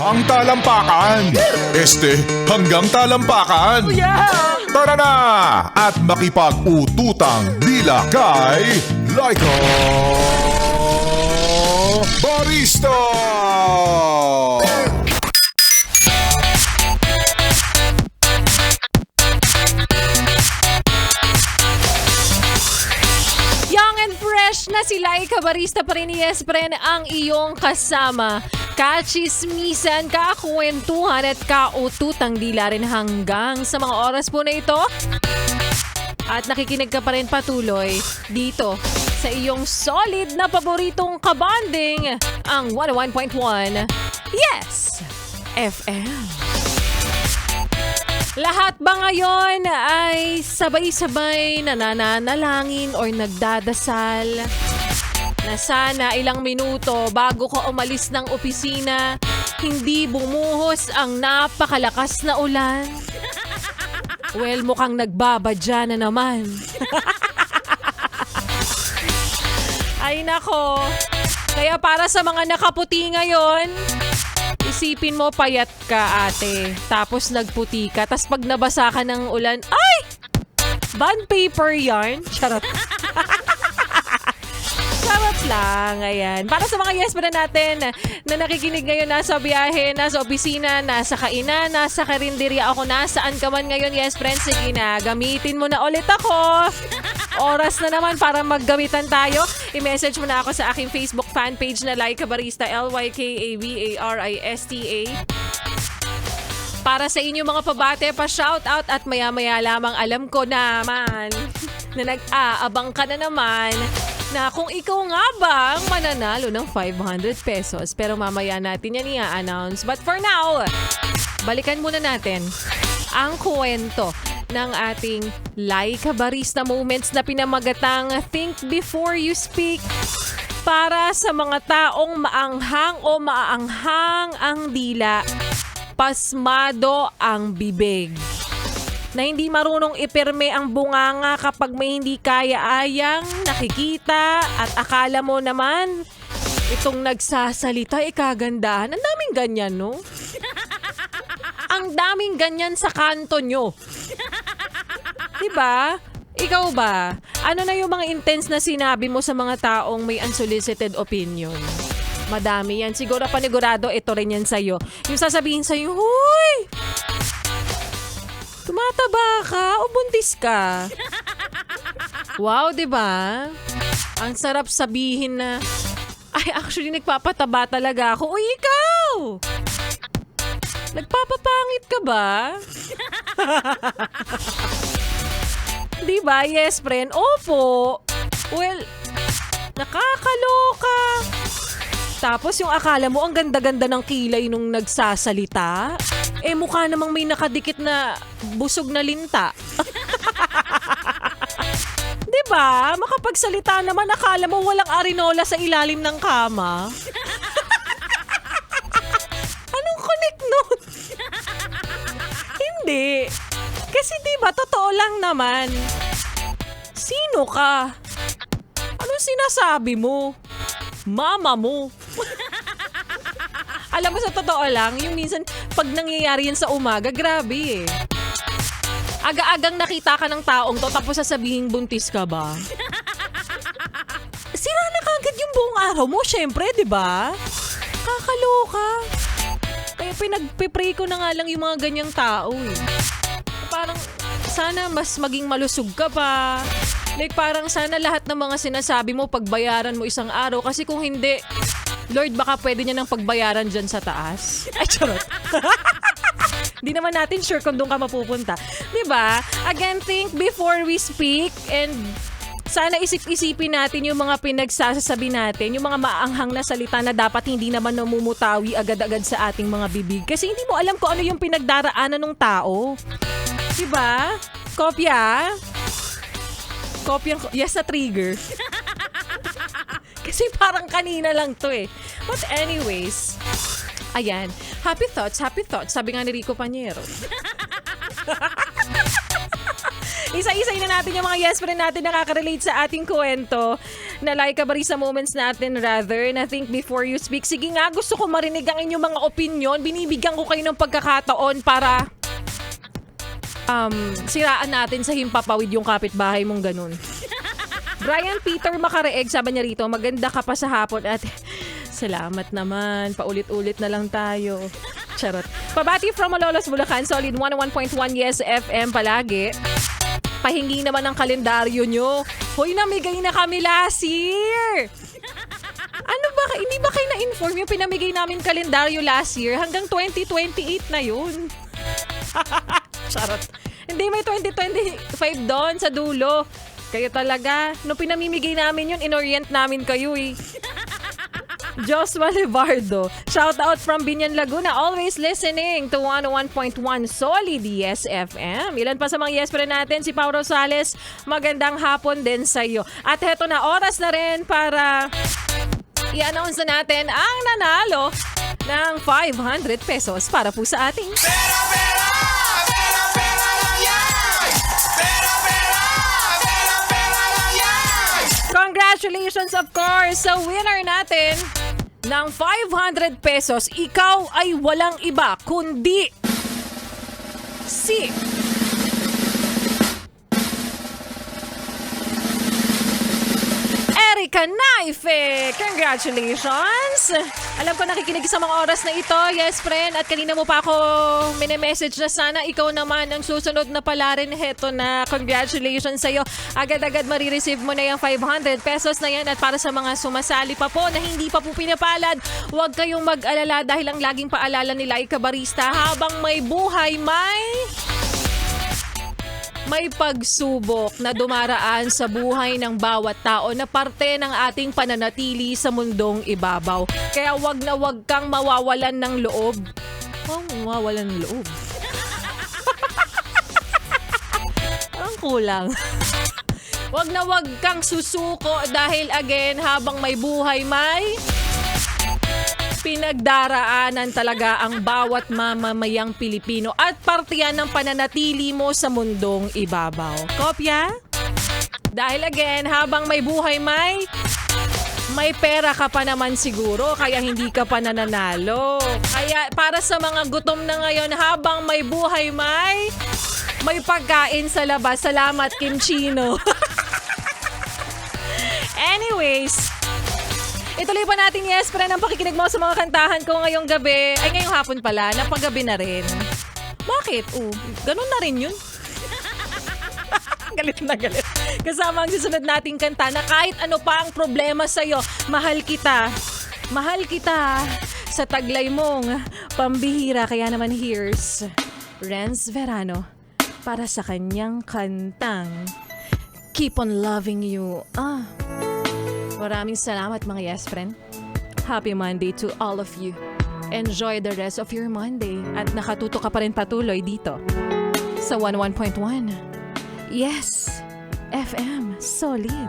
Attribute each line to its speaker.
Speaker 1: Ang talampakan. Hanggang talampakan. Tara na at makipag-ututang dila kay Laika Barista!
Speaker 2: Young and fresh na si Laika Barista pa rin, yes, friend, ang iyong kasama. Kachismisan, kakwentuhan at kaututang dila rin hanggang sa mga oras po na ito. At nakikinig ka pa rin patuloy dito sa iyong solid na paboritong kabanding, ang 101.1 Yes FM. Lahat ba ngayon ay sabay-sabay nananalangin or nagdadasal na sana ilang minuto bago ko umalis ng opisina, hindi bumuhos ang napakalakas na ulan? Well, mukhang nagbabadya na naman. Ay nako, kaya para sa mga nakaputi ngayon, isipin mo payat ka, ate. Tapos nagputi ka. Tapos pag nabasa ka ng ulan, ay! Bond paper yarn? Charot. Charot lang. Ayan. Para sa mga yes pa natin na nakikinig ngayon, nasa biyahe, nasa opisina, nasa kainan, nasa karinderya ako, nasaan ka man ngayon, yes friends, sige na, gamitin mo na ulit ako. Oras na naman para maggamitan tayo. I-message mo na ako sa aking Facebook fan page na Laika Barista, LYKABARISTA. Para sa inyo mga pabate, pa-shoutout at maya-maya lamang alam ko naman na nag-aabang ka na naman na kung ikaw nga ba ang mananalo ng 500 pesos. Pero mamaya natin yan i-announce. But for now, balikan muna natin ang kwento ng ating Laika Barista Moments na pinamagatang Think Before You Speak para sa mga taong maanghang o maaanghang ang dila, pasmado ang bibig, na hindi marunong ipirme ang bunganga kapag may hindi kaya-ayang nakikita at akala mo naman itong nagsasalita kagandahan. Ang daming ganyan, no? Ang daming ganyan sa kanto nyo. Diba? Ikaw ba? Ano na yung mga intense na sinabi mo sa mga taong may unsolicited opinion? Madami yan. Siguro panigurado, ito rin yan sa'yo. Yung sasabihin sa'yo, huy! Tumataba ka o buntis ka? Wow, diba? Ang sarap sabihin na, ay, actually, nagpapataba talaga ako. Uy, ikaw! Nagpapapangit ka ba? Diba? Yes, friend. Opo. Well, nakakaloka. Tapos yung akala mo ang ganda-ganda ng kilay nung nagsasalita, mukha namang may nakadikit na busog na linta. Diba? Makapagsalita naman, akala mo walang arinola sa ilalim ng kama. Anong connect nun? Hindi. Kasi diba, totoo lang naman. Sino ka? Anong sinasabi mo? Mama mo. Alam mo, sa totoo lang, yung minsan, pag nangyayari yan sa umaga, grabe eh. Aga-agang nakita ka ng taong to, tapos sasabihin buntis ka ba? Sira na kagad yung buong araw mo, syempre, diba? Kakaloka. Kaya pinagpipray ko na nga lang yung mga ganyang tao eh. Parang sana mas maging malusog ka pa. Like parang sana lahat ng mga sinasabi mo pagbayaran mo isang araw. Kasi kung hindi, Lord, baka pwede niya ng pagbayaran dyan sa taas. Ay, charot. Di naman natin sure kung doon ka mapupunta. Diba? Again, think before we speak, and sana isip-isipin natin yung mga pinagsasabi natin, yung mga maanghang na salita na dapat hindi naman namumutawi agad-agad sa ating mga bibig. Kasi hindi mo alam kung ano yung pinagdaraanan ng tao. Diba? Kopya? Yes, na trigger. Kasi parang kanina lang to eh. But anyways, ayan. Happy thoughts. Sabi nga ni Rico Panyero. Isa-isay na natin yung mga yes friend natin nakaka-relate sa ating kwento. na Laika Barista moments natin rather na think before you speak. Sige nga, gusto ko marinig ang inyong mga opinion. Binibigyan ko kayo ng pagkakataon para siraan natin sa himpapawid yung kapitbahay mong ganun. Brian Peter Makareeg, sabi niya rito, maganda ka pa sa hapon at salamat naman, paulit-ulit na lang tayo. Charot. Pabati from Malolos, Bulacan, solid 101.1 Yes FM palagi. Pahingi naman ang kalendaryo nyo. Hoy, namigay na kami last year. Ano ba, hindi ba kayo na-inform yung pinamigay namin kalendaryo last year? Hanggang 2028 na yun. Charot. Hindi, may 2025 doon sa dulo. Kayo talaga. Nung pinamimigay namin yun, inorient namin kayo eh. Joshua Levardo. Shout out from Binyan, Laguna. Always listening to 101.1 Solid Yes FM. Ilan pa sa mga yes pa rin natin. Si Pao Rosales, magandang hapon din sa iyo. At heto na, oras na rin para i-announce na natin ang nanalo ng 500 pesos para po sa ating congratulations of course sa winner natin ng 500 pesos. Ikaw ay walang iba kundi si Erica Naife. Congratulations! Alam ko nakikinig sa mga oras na ito. Yes, friend. At kanina mo pa ako mini-message na sana ikaw naman ang susunod na pala rin. Heto na. Congratulations sa'yo. Agad-agad marireceive mo na yung 500 pesos na yan. At para sa mga sumasali pa po na hindi pa po pinapalad, huwag kayong mag-alala dahil ang laging paalala ni Laika Barista, habang may buhay, may pagsubok na dumaraan sa buhay ng bawat tao na parte ng ating pananatili sa mundong ibabaw. Kaya wag na wag kang mawawalan ng loob. Mawawalan ng loob. Ang kulang. Wag na wag kang susuko dahil again, habang may buhay, may pinagdaraanan talaga ang bawat mamamayang Pilipino at parte yan ng pananatili mo sa mundong ibabaw. Kopya? Dahil again, habang may buhay, may pera ka pa naman siguro, kaya hindi ka pa nananalo. Kaya para sa mga gutom na ngayon, habang may buhay, may pagkain sa labas. Salamat, Kim Chino. Anyways, ituloy pa natin, yes, friend, ang pakikinig mo sa mga kantahan ko ngayong gabi. Ay, ngayong hapon pala, napagabi na rin. Bakit? Ganun na rin yun. Galit na galit. Kasama ang susunod nating kanta na kahit ano pa ang problema sa'yo, mahal kita. Mahal kita sa taglay mong pambihira. Kaya naman here's Renz Verano para sa kanyang kantang Keep on Loving You. Maraming salamat mga yes friend. Happy Monday to all of you. Enjoy the rest of your Monday. At nakatuto ka pa rin patuloy dito sa 101.1 Yes FM Solid.